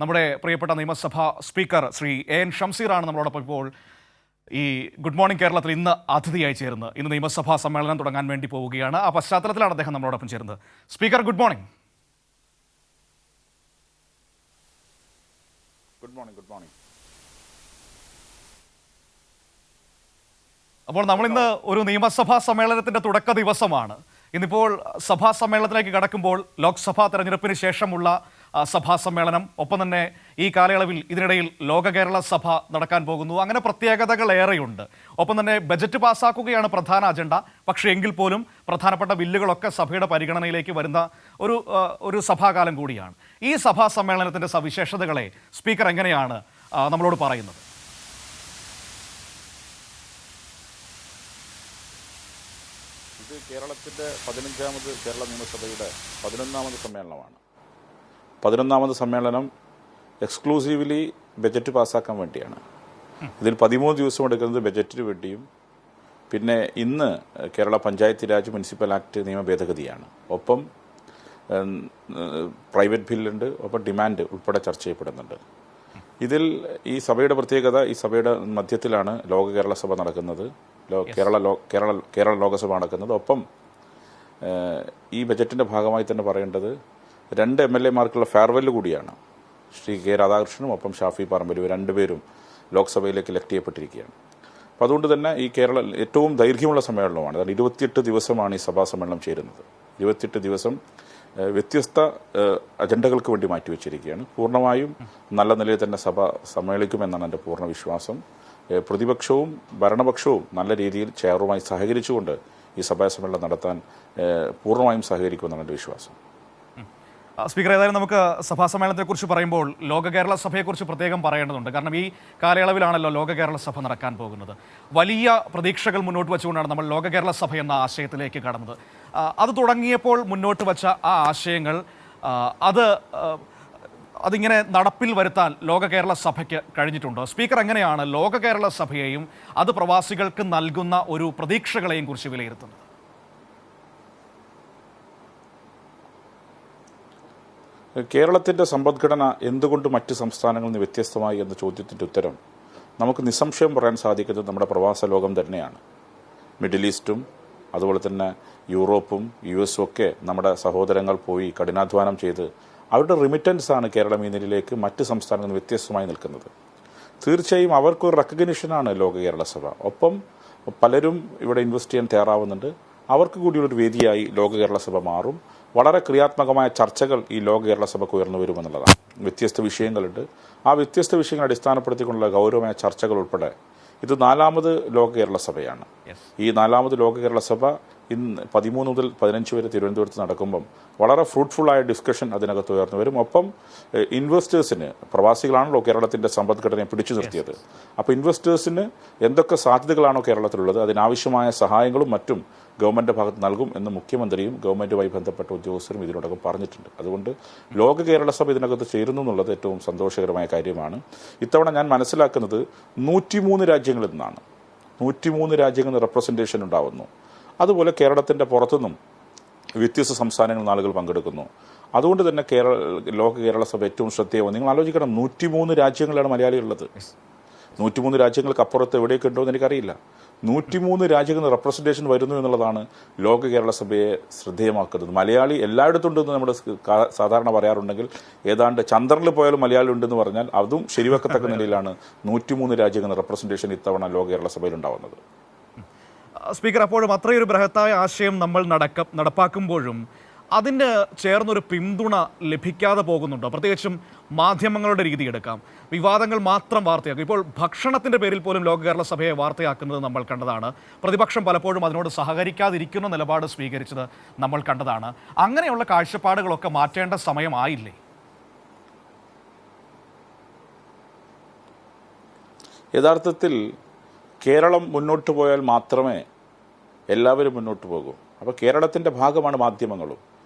നമ്മുടെ പ്രിയപ്പെട്ട നിയമസഭാ സ്പീക്കർ ശ്രീ എൻ ഷംസീറാണ് നമ്മളോടൊപ്പം ഇപ്പോൾ ഈ ഗുഡ് മോർണിംഗ് കേരളത്തിൽ ഇന്ന് അതിഥിയായി ചേരുന്നത്. ഇന്ന് നിയമസഭാ സമ്മേളനം തുടങ്ങാൻ വേണ്ടി പോവുകയാണ്. ആ പശ്ചാത്തലത്തിലാണ് അദ്ദേഹം നമ്മളോടൊപ്പം ചേരുന്നത്. Speaker, good morning. Good morning. Good morning. അപ്പോൾ നമ്മളിന്ന് ഒരു നിയമസഭാ സമ്മേളനത്തിൻ്റെ തുടക്ക ദിവസമാണ്. ഇന്നിപ്പോൾ സഭാ സമ്മേളനത്തിലേക്ക് കടക്കുമ്പോൾ ലോക്സഭാ തെരഞ്ഞെടുപ്പിന് ശേഷമുള്ള സഭാ സമ്മേളനം, ഒപ്പം തന്നെ ഈ കാലയളവിൽ ഇതിനിടയിൽ ലോക കേരള സഭ നടക്കാൻ പോകുന്നു. അങ്ങനെ പ്രത്യേകതകൾ ഏറെയുണ്ട്. ഒപ്പം തന്നെ ബജറ്റ് പാസ്സാക്കുകയാണ് പ്രധാന അജണ്ട. പക്ഷേ എങ്കിൽ പോലും പ്രധാനപ്പെട്ട ബില്ലുകളൊക്കെ സഭയുടെ പരിഗണനയിലേക്ക് വരുന്ന ഒരു സഭാകാലം കൂടിയാണ്. ഈ സഭാ സമ്മേളനത്തിൻ്റെ സവിശേഷതകളെ സ്പീക്കർ എങ്ങനെയാണ് നമ്മളോട് പറയുന്നത്? ഇത് കേരളത്തിൻ്റെ 15ാമത് കേരള നിയമസഭയുടെ 11ാമത് സമ്മേളനമാണ്. 11ാമത് സമ്മേളനം എക്സ്ക്ലൂസീവ്ലി ബജറ്റ് പാസ്സാക്കാൻ വേണ്ടിയാണ്. ഇതിൽ 13 ദിവസം എടുക്കുന്നത് ബജറ്റിന് വേണ്ടിയും, പിന്നെ ഇന്ന് കേരള പഞ്ചായത്ത് രാജ് മുനിസിപ്പൽ ആക്ട് നിയമ ഭേദഗതിയാണ്. ഒപ്പം പ്രൈവറ്റ് ബില്ലുണ്ട്, ഒപ്പം ഡിമാൻഡ് ഉൾപ്പെടെ ചർച്ച ചെയ്യപ്പെടുന്നുണ്ട്. ഇതിൽ ഈ സഭയുടെ പ്രത്യേകത, ഈ സഭയുടെ മധ്യത്തിലാണ് ലോക കേരള സഭ നടക്കുന്നത്, കേരള ലോകസഭ നടക്കുന്നത്. ഒപ്പം ഈ ബജറ്റിൻ്റെ ഭാഗമായി തന്നെ പറയേണ്ടത് 2 MLA-മാർക്കുള്ള ഫെയർവെല്ല് കൂടിയാണ്. ശ്രീ കെ രാധാകൃഷ്ണനും ഒപ്പം ഷാഫി പറമ്പലും രണ്ടുപേരും ലോക്സഭയിലേക്ക് ഇലക്ട് ചെയ്യപ്പെട്ടിരിക്കുകയാണ്. അപ്പോൾ അതുകൊണ്ട് തന്നെ ഈ ഏറ്റവും ദൈർഘ്യമുള്ള സമ്മേളനമാണ്. അതായത് 28 ദിവസമാണ് ഈ സഭാ സമ്മേളനം ചേരുന്നത്. 28 ദിവസം വ്യത്യസ്ത അജണ്ടകൾക്ക് വേണ്ടി മാറ്റിവെച്ചിരിക്കുകയാണ്. പൂർണ്ണമായും നല്ല നിലയിൽ തന്നെ സഭ സമ്മേളിക്കുമെന്നാണ് എൻ്റെ പൂർണ്ണ വിശ്വാസം. പ്രതിപക്ഷവും ഭരണപക്ഷവും നല്ല രീതിയിൽ ചെയറുമായി സഹകരിച്ചുകൊണ്ട് ഈ സഭാ സമ്മേളനം നടത്താൻ പൂർണ്ണമായും സഹകരിക്കുമെന്നാണ് എൻ്റെ വിശ്വാസം. സ്പീക്കർ, ഏതായാലും നമുക്ക് സഭാ സമ്മേളനത്തെക്കുറിച്ച് പറയുമ്പോൾ ലോക കേരള സഭയെക്കുറിച്ച് പ്രത്യേകം പറയേണ്ടതുണ്ട്. കാരണം ഈ കാലയളവിലാണല്ലോ ലോക കേരള സഭ നടക്കാൻ പോകുന്നത്. വലിയ പ്രതീക്ഷകൾ മുന്നോട്ട് വെച്ചുകൊണ്ടാണ് നമ്മൾ ലോക കേരള സഭ എന്ന ആശയത്തിലേക്ക് കടന്നത്. അത് തുടങ്ങിയപ്പോൾ മുന്നോട്ട് വച്ച ആ ആശയങ്ങൾ അതിങ്ങനെ നടപ്പിൽ വരുത്താൻ ലോക കേരള സഭയ്ക്ക് കഴിഞ്ഞിട്ടുണ്ടോ? സ്പീക്കർ എങ്ങനെയാണ് ലോക കേരള സഭയെയും അത് പ്രവാസികൾക്ക് നൽകുന്ന ഒരു പ്രതീക്ഷകളെയും കുറിച്ച് വിലയിരുത്തുന്നത്? കേരളത്തിൻ്റെ സമ്പദ്ഘടന എന്തുകൊണ്ട് മറ്റ് സംസ്ഥാനങ്ങളിൽ നിന്ന് വ്യത്യസ്തമായി എന്ന ചോദ്യത്തിൻ്റെ ഉത്തരം നമുക്ക് നിസ്സംശയം പറയാൻ സാധിക്കുന്നത് നമ്മുടെ പ്രവാസ ലോകം തന്നെയാണ്. മിഡിൽ ഈസ്റ്റും അതുപോലെ തന്നെ യൂറോപ്പും US ഒക്കെ നമ്മുടെ സഹോദരങ്ങൾ പോയി കഠിനാധ്വാനം ചെയ്ത് അവരുടെ റിമിറ്റൻസാണ് കേരളം ഈ നിലയിലേക്ക് മറ്റ് സംസ്ഥാനങ്ങളിൽ നിന്ന് വ്യത്യസ്തമായി നിൽക്കുന്നത്. തീർച്ചയായും അവർക്കൊരു റെക്കഗ്നിഷനാണ് ലോക കേരള സഭ. ഒപ്പം പലരും ഇവിടെ ഇൻവെസ്റ്റ് ചെയ്യാൻ തയ്യാറാവുന്നുണ്ട്. അവർക്ക് കൂടിയുള്ളൊരു വേദിയായി ലോക കേരള സഭ മാറും. വളരെ ക്രിയാത്മകമായ ചർച്ചകൾ ഈ ലോക കേരള സഭയ്ക്ക് ഉയർന്നു വരുമെന്നുള്ളതാണ്. വ്യത്യസ്ത വിഷയങ്ങളുണ്ട്. ആ വ്യത്യസ്ത വിഷയങ്ങൾ അടിസ്ഥാനപ്പെടുത്തിക്കൊണ്ടുള്ള ഗൗരവമായ ചർച്ചകൾ ഉൾപ്പെടെ ഇത് 4ാമത് ലോക കേരള സഭയാണ്. ഈ 4ാമത് ലോക കേരള സഭ ഇന്ന് 13 മുതൽ 15 വരെ തിരുവനന്തപുരത്ത് നടക്കുമ്പം വളരെ ഫ്രൂട്ട്ഫുള്ളായ ഡിസ്കഷൻ അതിനകത്ത് ഉയർന്നു വരും. ഒപ്പം ഇൻവെസ്റ്റേഴ്സിന്, പ്രവാസികളാണല്ലോ കേരളത്തിൻ്റെ സമ്പദ്ഘടനയെ പിടിച്ചു നിർത്തിയത്, അപ്പോൾ ഇൻവെസ്റ്റേഴ്സിന് എന്തൊക്കെ സാധ്യതകളാണോ കേരളത്തിലുള്ളത് അതിനാവശ്യമായ സഹായങ്ങളും മറ്റും ഗവൺമെൻറ് ഭാഗത്ത് നൽകും എന്ന് മുഖ്യമന്ത്രിയും ഗവൺമെൻറ്റുമായി ബന്ധപ്പെട്ട ഉദ്യോഗസ്ഥരും ഇതിനോടകം പറഞ്ഞിട്ടുണ്ട്. അതുകൊണ്ട് ലോക കേരള സഭ ഇതിനകത്ത് ചേരുന്നു എന്നുള്ളത് ഏറ്റവും സന്തോഷകരമായ കാര്യമാണ്. ഇത്തവണ ഞാൻ മനസ്സിലാക്കുന്നത് 103 രാജ്യങ്ങളിൽ നിന്നാണ്. 103 രാജ്യങ്ങളിൽ റെപ്രസെൻറ്റേഷൻ ഉണ്ടാവുന്നു. അതുപോലെ കേരളത്തിൻ്റെ പുറത്തുനിന്നും വ്യത്യസ്ത സംസ്ഥാനങ്ങളിൽ നിന്ന് ആളുകൾ പങ്കെടുക്കുന്നു. അതുകൊണ്ട് തന്നെ ലോക കേരള സഭ ഏറ്റവും ശ്രദ്ധേയമാണ്. നിങ്ങൾ ആലോചിക്കണം, 103 രാജ്യങ്ങളിലാണ് മലയാളികളുള്ളത്. 103 രാജ്യങ്ങൾക്ക് അപ്പുറത്ത് എവിടെയൊക്കെ ഉണ്ടോ എന്ന് എനിക്കറിയില്ല. 103 രാജ്യങ്ങളിൽ റെപ്രസെൻറ്റേഷൻ വരുന്നു എന്നുള്ളതാണ് ലോക കേരള സഭയെ ശ്രദ്ധേയമാക്കുന്നത്. മലയാളി എല്ലായിടത്തും ഉണ്ടെന്ന് നമ്മൾ സാധാരണ പറയാറുണ്ടെങ്കിൽ ഏതാണ്ട് ചന്ദ്രനിൽ പോയാലും മലയാളി ഉണ്ടെന്ന് പറഞ്ഞാൽ അതും ശരിവെക്കത്തക്ക നിലയിലാണ് 103 രാജ്യങ്ങളിൽ റെപ്രസെൻറ്റേഷൻ ഇത്തവണ ലോക കേരള സഭയിൽ ഉണ്ടാവുന്നത്. സ്പീക്കർ, അപ്പോഴും അത്രയൊരു ബൃഹത്തായ ആശയം നമ്മൾ നടപ്പാക്കുമ്പോഴും അതിന് ചേർന്നൊരു പിന്തുണ ലഭിക്കാതെ പോകുന്നുണ്ടോ? പ്രത്യേകിച്ചും മാധ്യമങ്ങളുടെ രീതി എടുക്കാം, വിവാദങ്ങൾ മാത്രം വാർത്തയാക്കും. ഇപ്പോൾ ഭക്ഷണത്തിൻ്റെ പേരിൽ പോലും ലോക കേരള സഭയെ വാർത്തയാക്കുന്നത് നമ്മൾ കണ്ടതാണ്. പ്രതിപക്ഷം പലപ്പോഴും അതിനോട് സഹകരിക്കാതിരിക്കുന്ന നിലപാട് സ്വീകരിച്ചത് നമ്മൾ കണ്ടതാണ്. അങ്ങനെയുള്ള കാഴ്ചപ്പാടുകളൊക്കെ മാറ്റേണ്ട സമയമായില്ലേ? യഥാർത്ഥത്തിൽ കേരളം മുന്നോട്ട് പോയാൽ മാത്രമേ എല്ലാവരും മുന്നോട്ട് പോകൂ. അപ്പോൾ കേരളത്തിൻ്റെ ഭാഗമാണ് മാധ്യമങ്ങളും.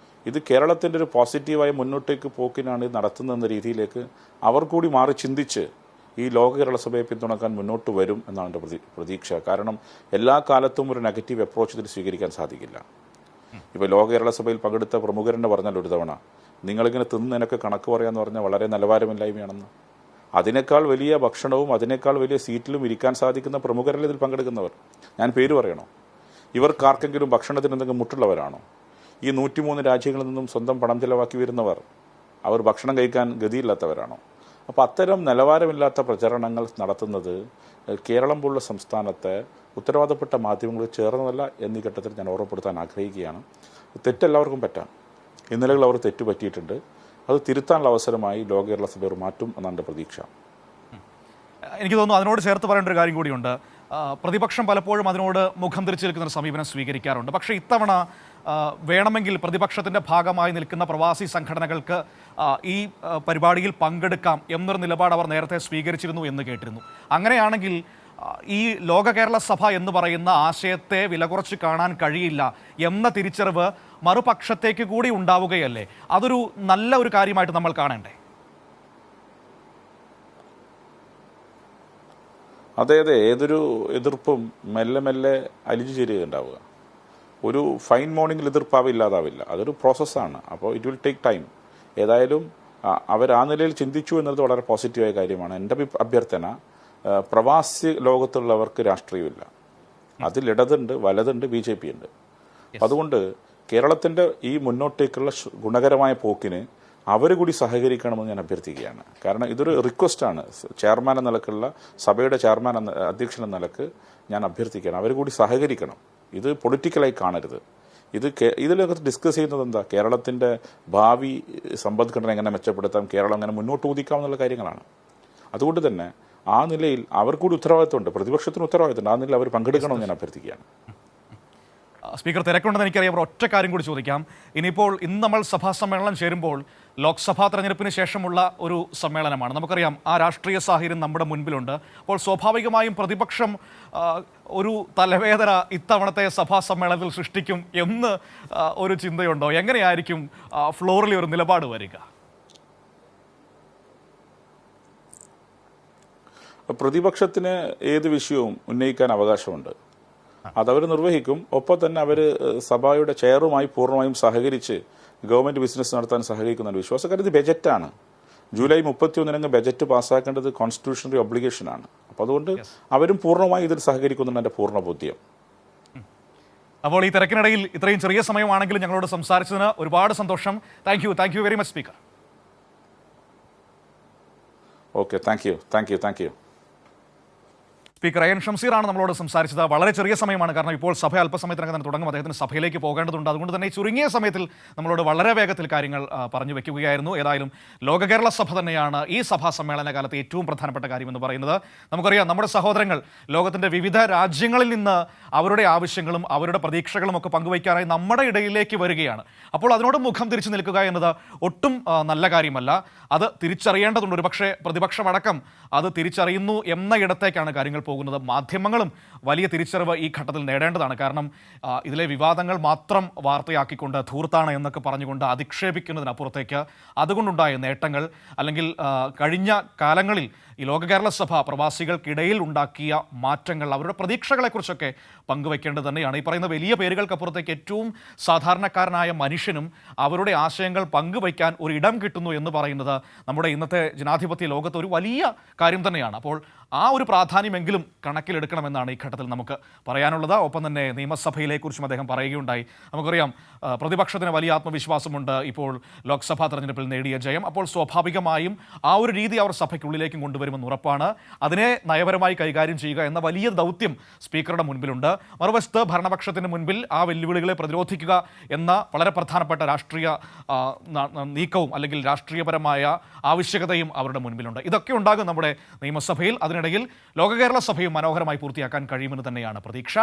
ഇത് കേരളത്തിൻ്റെ ഒരു പോസിറ്റീവായ മുന്നോട്ടേക്ക് പോക്കിനാണ് നടത്തുന്നതെന്ന രീതിയിലേക്ക് അവർ കൂടി മാറി ചിന്തിച്ച് ഈ ലോക കേരള സഭയെ പിന്തുണക്കാൻ മുന്നോട്ട് വരും എന്നാണ് എൻ്റെ പ്രതീക്ഷ. കാരണം എല്ലാ കാലത്തും ഒരു നെഗറ്റീവ് അപ്രോച്ച് ഇതിൽ സ്വീകരിക്കാൻ സാധിക്കില്ല. ഇപ്പോൾ ലോക കേരള സഭയിൽ പങ്കെടുത്ത പ്രമുഖരെന്ന് പറഞ്ഞാൽ ഒരു തവണ നിങ്ങളിങ്ങനെ തിന്നതിനൊക്കെ കണക്ക് പറയാമെന്ന് പറഞ്ഞാൽ വളരെ നിലവാരമില്ലായ്മയാണെന്ന്. അതിനേക്കാൾ വലിയ ഭക്ഷണവും അതിനേക്കാൾ വലിയ സീറ്റിലും ഇരിക്കാൻ സാധിക്കുന്ന പ്രമുഖരല്ലേ ഇതിൽ പങ്കെടുക്കുന്നവർ? ഞാൻ പേര് പറയണോ? ഇവർക്കാർക്കെങ്കിലും ഭക്ഷണത്തിന് എന്തെങ്കിലും മുട്ടുള്ളവരാണോ? ഈ 103 രാജ്യങ്ങളിൽ നിന്നും സ്വന്തം പണം ചെലവാക്കി വരുന്നവർ അവർ ഭക്ഷണം കഴിക്കാൻ ഗതിയില്ലാത്തവരാണോ? അപ്പോൾ അത്തരം നിലവാരമില്ലാത്ത പ്രചരണങ്ങൾ നടത്തുന്നത് കേരളം പോലുള്ള സംസ്ഥാനത്തെ ഉത്തരവാദപ്പെട്ട മാധ്യമങ്ങൾ ചേർന്നതല്ല എന്നീ ഘട്ടത്തിൽ ഞാൻ ഓർമ്മപ്പെടുത്താൻ ആഗ്രഹിക്കുകയാണ്. തെറ്റെല്ലാവർക്കും പറ്റാം. ഇന്നലകൾ അവർ തെറ്റ് പറ്റിയിട്ടുണ്ട്. അത് തിരുത്താനുള്ള അവസരമായി ലോക കേരള സഭ മാറ്റും എന്നാണ് എൻ്റെ പ്രതീക്ഷ. എനിക്ക് തോന്നുന്നു അതിനോട് ചേർത്ത് പറയേണ്ട ഒരു കാര്യം കൂടിയുണ്ട്. പ്രതിപക്ഷം പലപ്പോഴും അതിനോട് മുഖം തിരിച്ചു നിൽക്കുന്ന ഒരു സമീപനം സ്വീകരിക്കാറുണ്ട്. പക്ഷേ ഇത്തവണ വേണമെങ്കിൽ പ്രതിപക്ഷത്തിൻ്റെ ഭാഗമായി നിൽക്കുന്ന പ്രവാസി സംഘടനകൾക്ക് ഈ പരിപാടിയിൽ പങ്കെടുക്കാം എന്നൊരു നിലപാട് അവർ നേരത്തെ സ്വീകരിച്ചിരുന്നു എന്ന് കേട്ടിരുന്നു. അങ്ങനെയാണെങ്കിൽ ഈ ലോക കേരള സഭ എന്ന് പറയുന്ന ആശയത്തെ വില കുറച്ച് കാണാൻ കഴിയില്ല എന്ന തിരിച്ചറിവ് മറുപക്ഷത്തേക്ക് കൂടി ഉണ്ടാവുകയല്ലേ? അതൊരു നല്ല ഒരു കാര്യമായിട്ട് നമ്മൾ കാണണ്ടേ? അതെ, ഏതൊരു എതിർപ്പും മെല്ലെ മെല്ലെ അലിഞ്ഞു ചേരുകയുണ്ടാവുക. ഒരു ഫൈൻ മോർണിംഗിൽ എതിർപ്പാവ് ഇല്ലാതാവില്ല. അതൊരു പ്രോസസ്സാണ്. അപ്പോൾ ഇറ്റ് വിൽ ടേക്ക് ടൈം. ഏതായാലും അവർ ആ നിലയിൽ ചിന്തിച്ചു എന്നത് വളരെ പോസിറ്റീവായ കാര്യമാണ്. എൻ്റെ അഭ്യർത്ഥന, പ്രവാസി ലോകത്തുള്ളവർക്ക് രാഷ്ട്രീയമില്ല. അതിൽ ഇടതുണ്ട്, വലതുണ്ട്, BJP ഉണ്ട്. അതുകൊണ്ട് കേരളത്തിൻ്റെ ഈ മുന്നോട്ടേക്കുള്ള ഗുണകരമായ പോക്കിന് അവർ കൂടി സഹകരിക്കണമെന്ന് ഞാൻ അഭ്യർത്ഥിക്കുകയാണ്. കാരണം ഇതൊരു റിക്വസ്റ്റാണ്. ചെയർമാൻ എന്ന നിലക്കുള്ള സഭയുടെ ചെയർമാൻ എന്ന അധ്യക്ഷൻ എന്ന നിലക്ക് ഞാൻ അഭ്യർത്ഥിക്കുകയാണ്. അവർ കൂടി സഹകരിക്കണം. ഇത് പൊളിറ്റിക്കലായി കാണരുത്. ഇതിലൊക്കെ ഡിസ്കസ് ചെയ്യുന്നത് എന്താ? കേരളത്തിൻ്റെ ഭാവി സമ്പദ്ഘടന എങ്ങനെ മെച്ചപ്പെടുത്താം, കേരളം എങ്ങനെ മുന്നോട്ട് കുതിക്കാം എന്നുള്ള കാര്യങ്ങളാണ്. അതുകൊണ്ട് തന്നെ ആ നിലയിൽ അവർ കൂടി ഉത്തരവാദിത്തമുണ്ട്, പ്രതിപക്ഷത്തിന് ഉത്തരവാദിത്തമുണ്ട്. ആ നിലയിൽ അവർ പങ്കെടുക്കണമെന്ന് ഞാൻ അഭ്യർത്ഥിക്കുകയാണ്. സ്പീക്കർ, തിരക്കുണ്ടെന്ന് എനിക്കറിയാം. ഒറ്റ കാര്യം കൂടി ചോദിക്കാം. ഇനിയിപ്പോൾ ഇന്ന് നമ്മൾ സഭാ സമ്മേളനം ചേരുമ്പോൾ ലോക്സഭാ തെരഞ്ഞെടുപ്പിന് ശേഷമുള്ള ഒരു സമ്മേളനമാണ്. നമുക്കറിയാം ആ രാഷ്ട്രീയ സാഹചര്യം നമ്മുടെ മുൻപിലുണ്ട്. അപ്പോൾ സ്വാഭാവികമായും പ്രതിപക്ഷം ഒരു തലവേദന ഇത്തവണത്തെ സഭാ സമ്മേളനത്തിൽ സൃഷ്ടിക്കും എന്ന് ഒരു ചിന്തയുണ്ടോ? എങ്ങനെയായിരിക്കും ഫ്ലോറിൽ ഒരു നിലപാട് വരിക? പ്രതിപക്ഷത്തിന് ഏത് വിഷയവും ഉന്നയിക്കാൻ അവകാശമുണ്ട്. അതവർ നിർവഹിക്കും. ഒപ്പം തന്നെ അവർ സഭയുടെ ചെയറുമായി പൂർണ്ണമായും സഹകരിച്ച് ഗവൺമെൻറ് ബിസിനസ് നടത്താൻ സഹകരിക്കുന്ന വിശ്വാസക്കാർ. ഇത് ബജറ്റാണ്. ജൂലൈ 31 ബജറ്റ് പാസ്സാക്കേണ്ടത് കോൺസ്റ്റിറ്റ്യൂഷണറി ഒബ്ലിഗേഷനാണ്. അപ്പോൾ അതുകൊണ്ട് അവരും പൂർണ്ണമായി ഇതിൽ സഹകരിക്കുന്നുണ്ട് എൻ്റെ പൂർണ്ണ ബോധ്യം. അപ്പോൾ ഈ തിരക്കിനിടയിൽ ഇത്രയും ചെറിയ സമയമാണെങ്കിലും ഞങ്ങളോട് സംസാരിച്ചതിന് ഒരുപാട് സന്തോഷം. Thank you very much speaker. Okay, thank you. Speaker N ഷംസീറാണ് നമ്മളോട് സംസാരിച്ചത്. വളരെ ചെറിയ സമയമാണ്, കാരണം ഇപ്പോൾ സഭ അല്പസമയത്തിനകം തന്നെ തുടങ്ങും. അദ്ദേഹത്തിന് സഭയിലേക്ക് പോകേണ്ടതുണ്ട്. അതുകൊണ്ട് തന്നെ ഈ ചുരുങ്ങിയ സമയത്തിൽ നമ്മളോട് വളരെ വേഗത്തിൽ കാര്യങ്ങൾ പറഞ്ഞു വെക്കുകയായിരുന്നു. ഏതായാലും ലോക കേരള സഭ തന്നെയാണ് ഈ സഭാ സമ്മേളന കാലത്ത് ഏറ്റവും പ്രധാനപ്പെട്ട കാര്യമെന്ന് പറയുന്നത്. നമുക്കറിയാം, നമ്മുടെ സഹോദരങ്ങൾ ലോകത്തിൻ്റെ വിവിധ രാജ്യങ്ങളിൽ നിന്ന് അവരുടെ ആവശ്യങ്ങളും അവരുടെ പ്രതീക്ഷകളും ഒക്കെ പങ്കുവയ്ക്കാനായി നമ്മുടെ ഇടയിലേക്ക് വരികയാണ്. അപ്പോൾ അതിനോട് മുഖം തിരിച്ചു നിൽക്കുക എന്നത് ഒട്ടും നല്ല കാര്യമല്ല. അത് തിരിച്ചറിയേണ്ടതുണ്ട്. ഒരു പക്ഷേ പ്രതിപക്ഷമടക്കം അത് തിരിച്ചറിയുന്നു എന്ന ഇടത്തേക്കാണ് കാര്യങ്ങൾ പോകുന്നത്. മാധ്യമങ്ങളും വലിയ തിരിച്ചറിവ് ഈ ഘട്ടത്തിൽ നേടേണ്ടതാണ്. കാരണം ഇതിലെ വിവാദങ്ങൾ മാത്രം വാർത്തയാക്കിക്കൊണ്ട് ധൂർത്താണ് എന്നൊക്കെ പറഞ്ഞുകൊണ്ട് അധിക്ഷേപിക്കുന്നതിനപ്പുറത്തേക്ക് അതുകൊണ്ടുണ്ടായ നേട്ടങ്ങൾ, അല്ലെങ്കിൽ കഴിഞ്ഞ കാലങ്ങളിൽ ഈ ലോക കേരള സഭ പ്രവാസികൾക്കിടയിൽ ഉണ്ടാക്കിയ മാറ്റങ്ങൾ, അവരുടെ പ്രതീക്ഷകളെക്കുറിച്ചൊക്കെ പങ്കുവയ്ക്കേണ്ടത് തന്നെയാണ്. ഈ പറയുന്ന വലിയ പേരുകൾക്കപ്പുറത്തേക്ക് ഏറ്റവും സാധാരണക്കാരനായ മനുഷ്യനും അവരുടെ ആശയങ്ങൾ പങ്കുവയ്ക്കാൻ ഒരു ഇടം കിട്ടുന്നു എന്ന് പറയുന്നത് നമ്മുടെ ഇന്നത്തെ ജനാധിപത്യ ലോകത്ത് ഒരു വലിയ കാര്യം തന്നെയാണ്. അപ്പോൾ ആ ഒരു പ്രാധാന്യമെങ്കിലും കണക്കിലെടുക്കണമെന്നാണ് ഈ ഘട്ടത്തിൽ നമുക്ക് പറയാനുള്ളത്. ഒപ്പം തന്നെ നിയമസഭയിലെക്കുറിച്ചും അദ്ദേഹം പറയുകയുണ്ടായി. നമുക്കറിയാം, പ്രതിപക്ഷത്തിന് വലിയ ആത്മവിശ്വാസമുണ്ട് ഇപ്പോൾ ലോക്സഭാ തെരഞ്ഞെടുപ്പിൽ നേടിയ ജയം. അപ്പോൾ സ്വാഭാവികമായും ആ ഒരു രീതി അവർ സഭയ്ക്കുള്ളിലേക്കും കൊണ്ടുവരുമെന്ന് ഉറപ്പാണ്. അതിനെ നയപരമായി കൈകാര്യം ചെയ്യുക എന്ന വലിയ ദൗത്യം സ്പീക്കറുടെ മുൻപിലുണ്ട്. മറുവശത്ത് ഭരണപക്ഷത്തിന് മുൻപിൽ ആ വെല്ലുവിളികളെ പ്രതിരോധിക്കുക എന്ന വളരെ പ്രധാനപ്പെട്ട രാഷ്ട്രീയ നീക്കവും അല്ലെങ്കിൽ രാഷ്ട്രീയപരമായ ആവശ്യകതയും അവരുടെ മുൻപിലുണ്ട്. ഇതൊക്കെ ഉണ്ടാകും നമ്മുടെ നിയമസഭയിൽ. അതിനിടയിൽ ലോക കേരള സഭയും മനോഹരമായി പൂർത്തിയാക്കാൻ കഴിയുമെന്ന് തന്നെയാണ് പ്രതീക്ഷ.